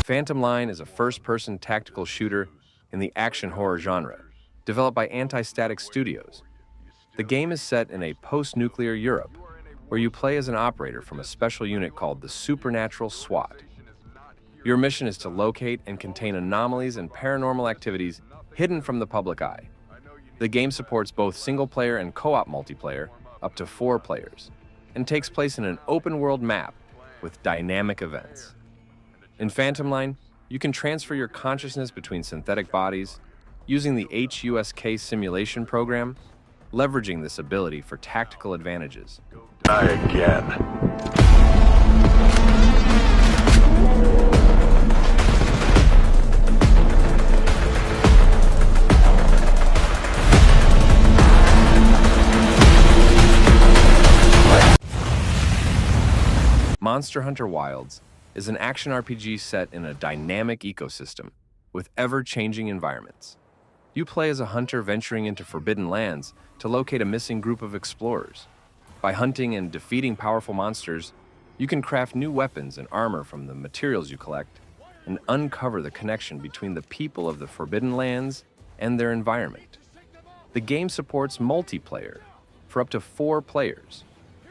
Phantom Line is a first-person tactical shooter in the action-horror genre, developed by Anti-Static Studios. The game is set in a post-nuclear Europe, where you play as an operator from a special unit called the Supernatural SWAT. Your mission is to locate and contain anomalies and paranormal activities hidden from the public eye. The game supports both single-player and co-op multiplayer, up to 4 players, and takes place in an open-world map with dynamic events. In Phantom Line, you can transfer your consciousness between synthetic bodies using the HUSK simulation program, leveraging this ability for tactical advantages. Die again. Monster Hunter Wilds is an action RPG set in a dynamic ecosystem with ever-changing environments. You play as a hunter venturing into forbidden lands to locate a missing group of explorers. By hunting and defeating powerful monsters, you can craft new weapons and armor from the materials you collect and uncover the connection between the people of the forbidden lands and their environment. The game supports multiplayer for up to 4 players,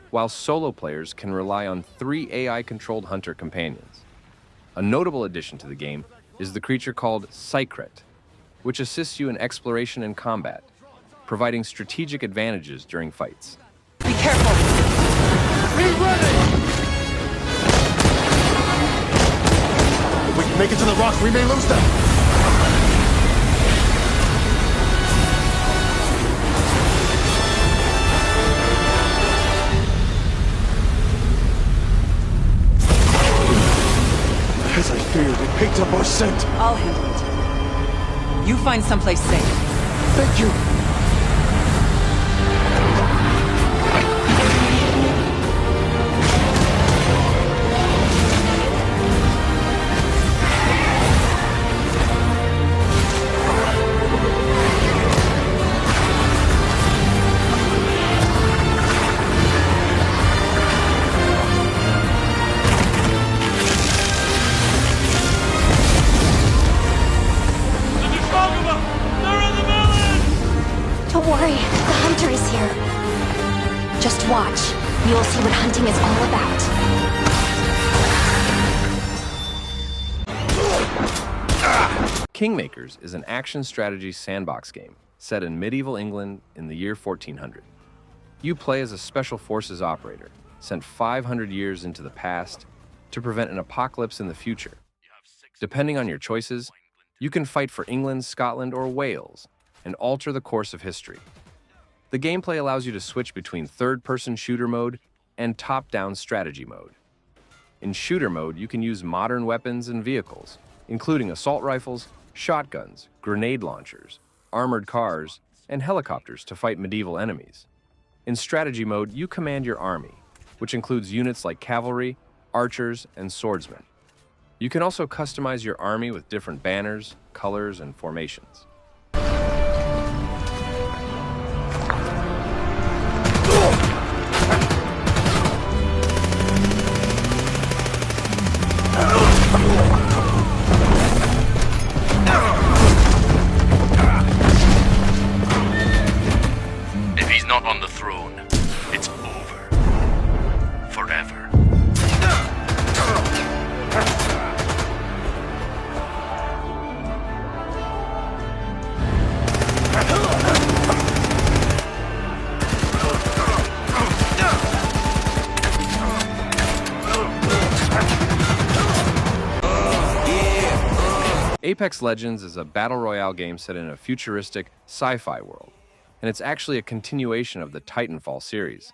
while solo players can rely on 3 AI-controlled hunter companions. A notable addition to the game is the creature called Psychret, which assists you in exploration and combat, providing strategic advantages during fights. Be careful! Be ready! If we can make it to the rocks, we may lose them! As I feared, it picked up our scent. I'll handle it. You find someplace safe. Thank you. Don't worry, the hunter is here. Just watch. You'll see what hunting is all about. Kingmakers is an action strategy sandbox game set in medieval England in the year 1400. You play as a special forces operator sent 500 years into the past to prevent an apocalypse in the future. Depending on your choices, you can fight for England, Scotland, or Wales and alter the course of history. The gameplay allows you to switch between third-person shooter mode and top-down strategy mode. In shooter mode, you can use modern weapons and vehicles, including assault rifles, shotguns, grenade launchers, armored cars, and helicopters to fight medieval enemies. In strategy mode, you command your army, which includes units like cavalry, archers, and swordsmen. You can also customize your army with different banners, colors, and formations. If he's not on the throne, it's over. Forever. Apex Legends is a battle royale game set in a futuristic sci-fi world, and it's actually a continuation of the Titanfall series.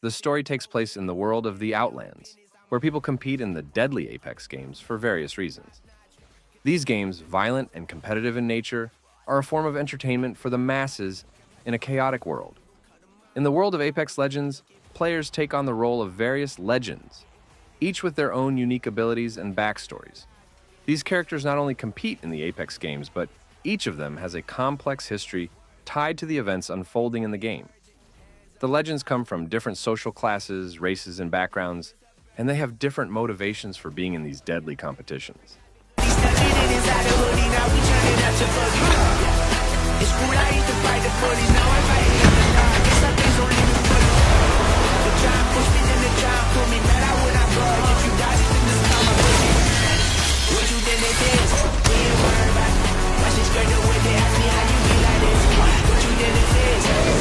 The story takes place in the world of the Outlands, where people compete in the deadly Apex games for various reasons. These games, violent and competitive in nature, are a form of entertainment for the masses in a chaotic world. In the world of Apex Legends, players take on the role of various legends, each with their own unique abilities and backstories. These characters not only compete in the Apex games, but each of them has a complex history tied to the events unfolding in the game. The legends come from different social classes, races, and backgrounds, and they have different motivations for being in these deadly competitions. been inside the hoodie, now we turn it up to boogie. In school I used to fight the bullies, now I fight it in the dark. I guess some things only move for you. The job pushed me, then the job pulled me. Mad I would not budge. If you dodge it, then the smell my pussy. What you think it is? We ain't worried about it. Watch this girl do it, they ask me how you be like this. What you think it is?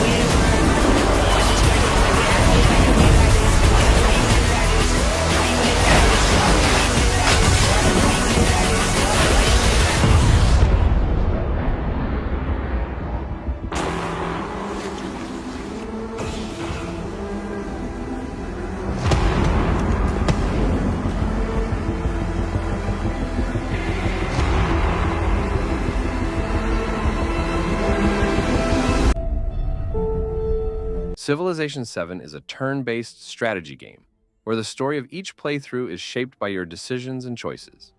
We ain't worried about it. Watch this girl do it, they ask me how you be like this. How you live like this? How you live like this? How you live like this? How you live like this? Civilization VII is a turn-based strategy game where the story of each playthrough is shaped by your decisions and choices.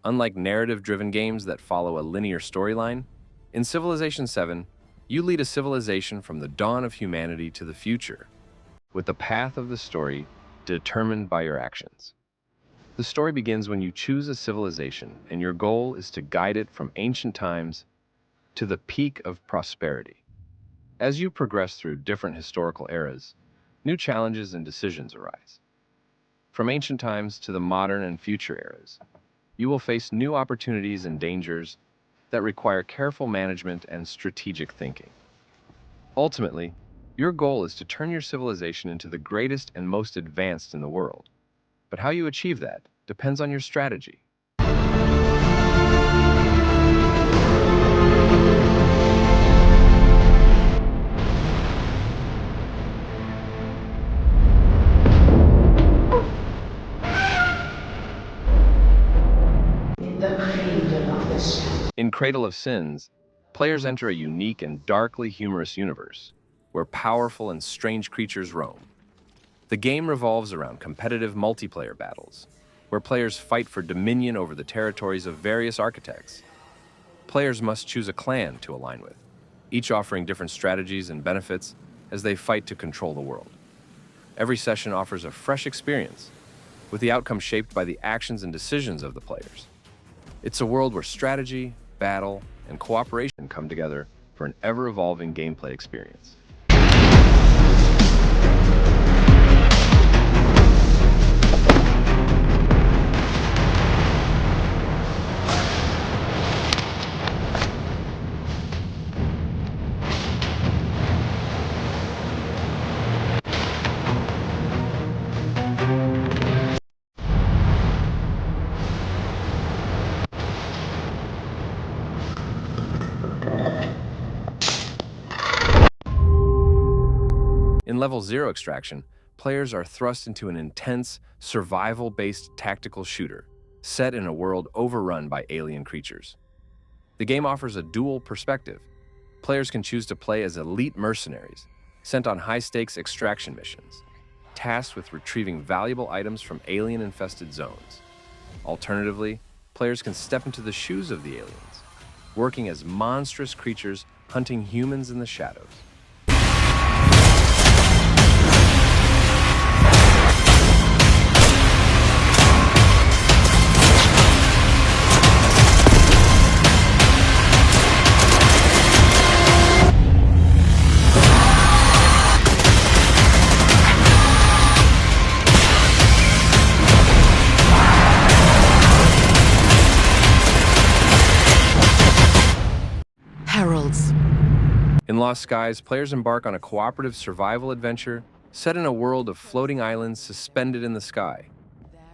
Unlike narrative-driven games that follow a linear storyline, in Civilization VII, you lead a civilization from the dawn of humanity to the future, with the path of the story determined by your actions. The story begins when you choose a civilization, and your goal is to guide it from ancient times to the peak of prosperity. As you progress through different historical eras, new challenges and decisions arise. From ancient times to the modern and future eras, you will face new opportunities and dangers that require careful management and strategic thinking. Ultimately, your goal is to turn your civilization into the greatest and most advanced in the world. But how you achieve that depends on your strategy. In Cradle of Sins, players enter a unique and darkly humorous universe where powerful and strange creatures roam. The game revolves around competitive multiplayer battles, where players fight for dominion over the territories of various architects. Players must choose a clan to align with, each offering different strategies and benefits as they fight to control the world. Every session offers a fresh experience, with the outcome shaped by the actions and decisions of the players. It's a world where strategy, battle, and cooperation come together for an ever-evolving gameplay experience. In Level 0 Extraction, players are thrust into an intense, survival-based tactical shooter set in a world overrun by alien creatures. The game offers a dual perspective. Players can choose to play as elite mercenaries sent on high-stakes extraction missions, tasked with retrieving valuable items from alien-infested zones. Alternatively, players can step into the shoes of the aliens, working as monstrous creatures hunting humans in the shadows. Heralds. In Lost Skies, players embark on a cooperative survival adventure set in a world of floating islands suspended in the sky.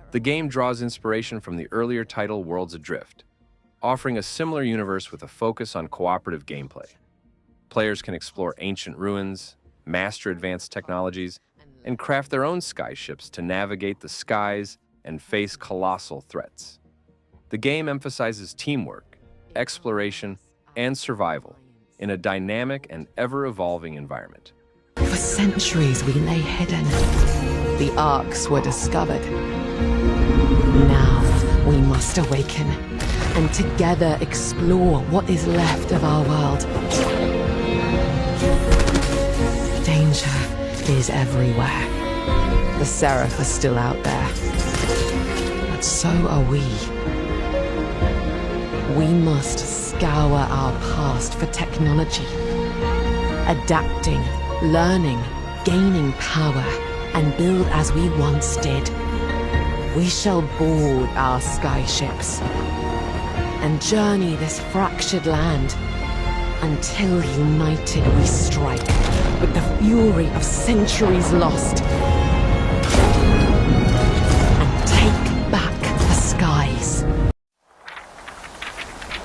The game draws inspiration from the earlier title Worlds Adrift, offering a similar universe with a focus on cooperative gameplay. Players can explore ancient ruins, master advanced technologies, and craft their own sky ships to navigate the skies and face colossal threats. The game emphasizes teamwork, exploration, and survival in a dynamic and ever-evolving environment. For centuries we lay hidden. The arcs were discovered. Now we must awaken and together explore what is left of our world. Danger is everywhere. The Seraph are still out there. But so are we. We must scour our past for technology, adapting, learning, gaining power, and build as we once did. We shall board our skyships and journey this fractured land until united we strike with the fury of centuries lost and take back the skies.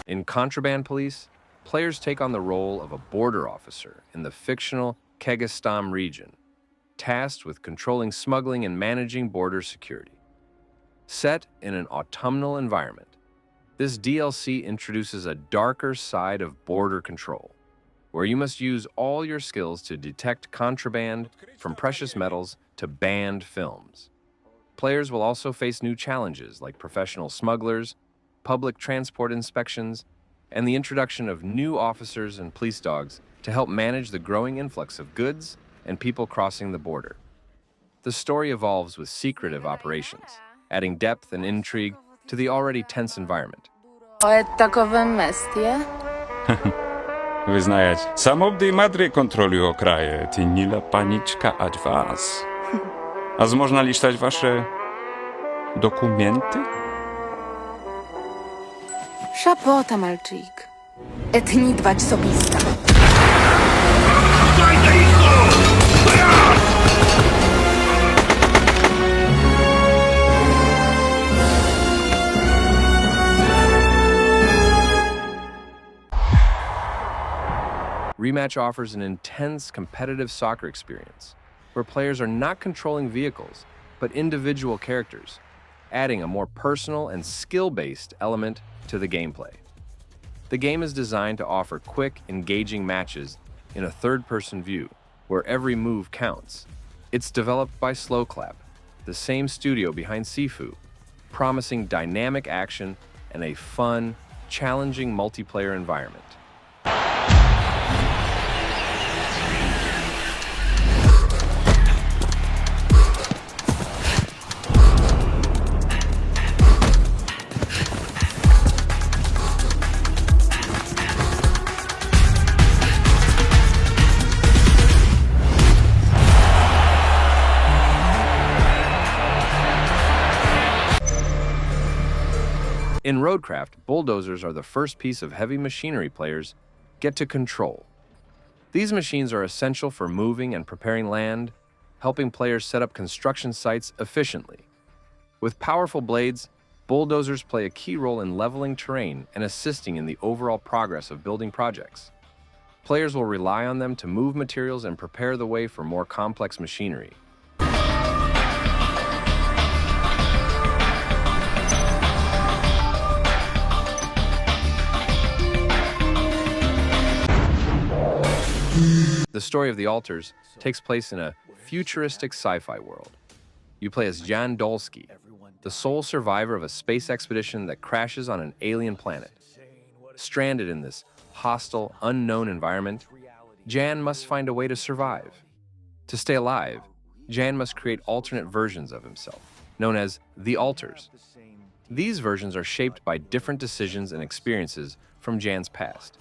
In Contraband Police, players take on the role of a border officer in the fictional Kyrgyzstan region, tasked with controlling smuggling and managing border security. Set in an autumnal environment, this DLC introduces a darker side of border control, where you must use all your skills to detect contraband, from precious metals to banned films. Players will also face new challenges like professional smugglers, public transport inspections, and the introduction of new officers and police dogs to help manage the growing influx of goods and people crossing the border. The story evolves with secretive operations, adding depth and intrigue to the already tense environment. Ви знаєте, самобді Мадрид контролює краje, тінніла панічка ад вас. А зможна листать ваши документы? Szapota, malczyk. Etni dbać sobista. Rematch offers an intense competitive soccer experience, where players are not controlling vehicles, but individual characters, adding a more personal and skill-based element to the gameplay. The game is designed to offer quick, engaging matches in a third-person view, where every move counts. It's developed by Slowclap, the same studio behind Sifu, promising dynamic action and a fun, challenging multiplayer environment. In Roadcraft, bulldozers are the first piece of heavy machinery players get to control. These machines are essential for moving and preparing land, helping players set up construction sites efficiently. With powerful blades, bulldozers play a key role in leveling terrain and assisting in the overall progress of building projects. Players will rely on them to move materials and prepare the way for more complex machinery. The story of the Altars takes place in a futuristic sci-fi world. You play as Jan Dolsky, the sole survivor of a space expedition that crashes on an alien planet. Stranded in this hostile, unknown environment, Jan must find a way to survive. To stay alive, Jan must create alternate versions of himself, known as the Altars. These versions are shaped by different decisions and experiences from Jan's past.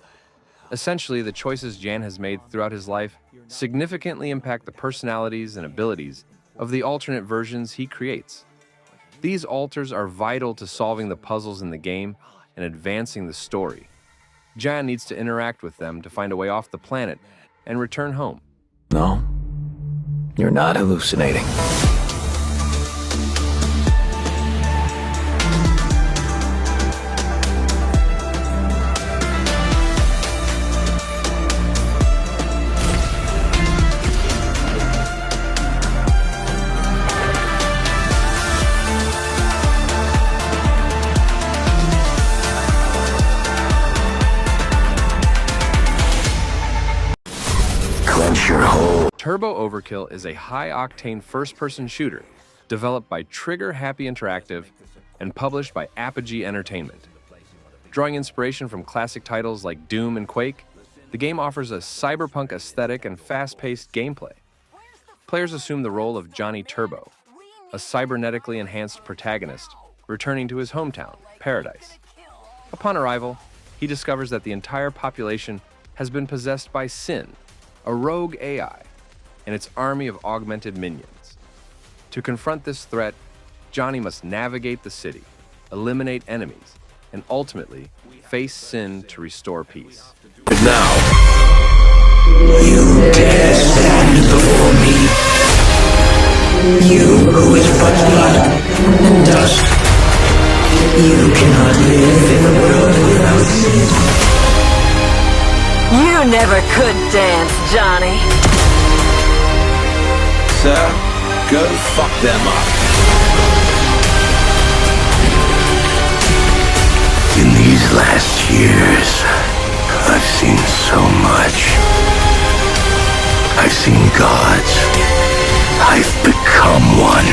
Essentially, the choices Jan has made throughout his life significantly impact the personalities and abilities of the alternate versions he creates. These altars are vital to solving the puzzles in the game and advancing the story. Jan needs to interact with them to find a way off the planet and return home. No, you're not hallucinating. Turbo Overkill is a high-octane first-person shooter developed by Trigger Happy Interactive and published by Apogee Entertainment. Drawing inspiration from classic titles like Doom and Quake, the game offers a cyberpunk aesthetic and fast-paced gameplay. Players assume the role of Johnny Turbo, a cybernetically enhanced protagonist returning to his hometown, Paradise. Upon arrival, he discovers that the entire population has been possessed by Sin, a rogue AI, and its army of augmented minions. To confront this threat, Johnny must navigate the city, eliminate enemies, and ultimately face Sin to restore peace. And now, you dare stand before me? You who is but blood and dust. You cannot live in a world without sin. You never could dance, Johnny. Sir, go fuck them up. In these last years, I've seen so much. I've seen gods. I've become one.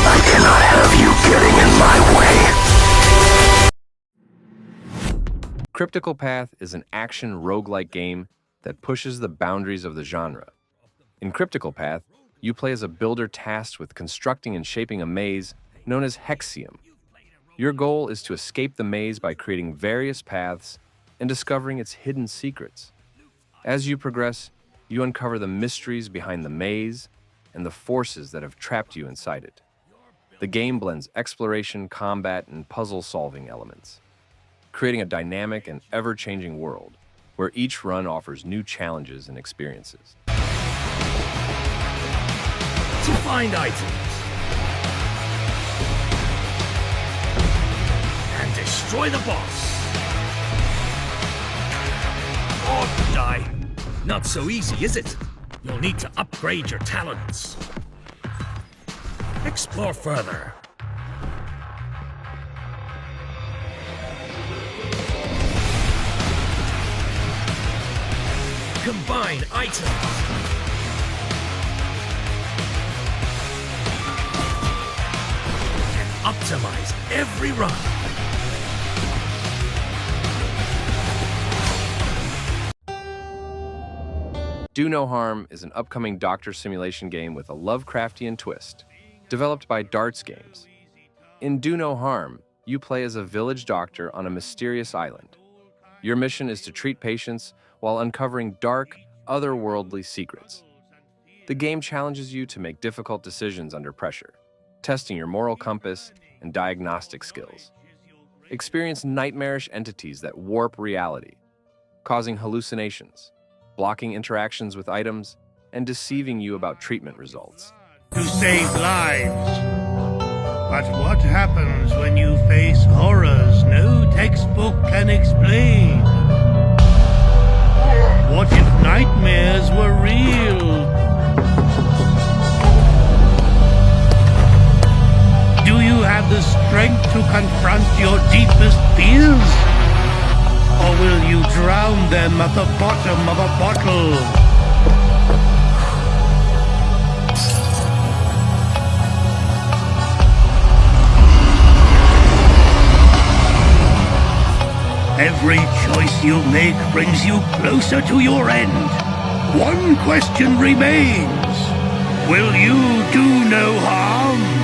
I cannot have you getting in my way. Cryptical Path is an action roguelike game that pushes the boundaries of the genre. In Cryptical Path, you play as a builder tasked with constructing and shaping a maze known as Hexium. Your goal is to escape the maze by creating various paths and discovering its hidden secrets. As you progress, you uncover the mysteries behind the maze and the forces that have trapped you inside it. The game blends exploration, combat, and puzzle-solving elements, creating a dynamic and ever-changing world where each run offers new challenges and experiences. To find items and destroy the boss. Or die. Not so easy, is it? You'll need to upgrade your talents. Explore further. Combine items. And optimize every run. Do No Harm is an upcoming doctor simulation game with a Lovecraftian twist, developed by Darts Games. In Do No Harm, you play as a village doctor on a mysterious island. Your mission is to treat patients while uncovering dark, otherworldly secrets. The game challenges you to make difficult decisions under pressure, testing your moral compass and diagnostic skills. Experience nightmarish entities that warp reality, causing hallucinations, blocking interactions with items, and deceiving you about treatment results. To save lives. But what happens when you face horrors no textbook can explain? What if nightmares were real? Do you have the strength to confront your deepest fears? Or will you drown them at the bottom of a bottle? Every choice you make brings you closer to your end. One question remains. Will you do no harm?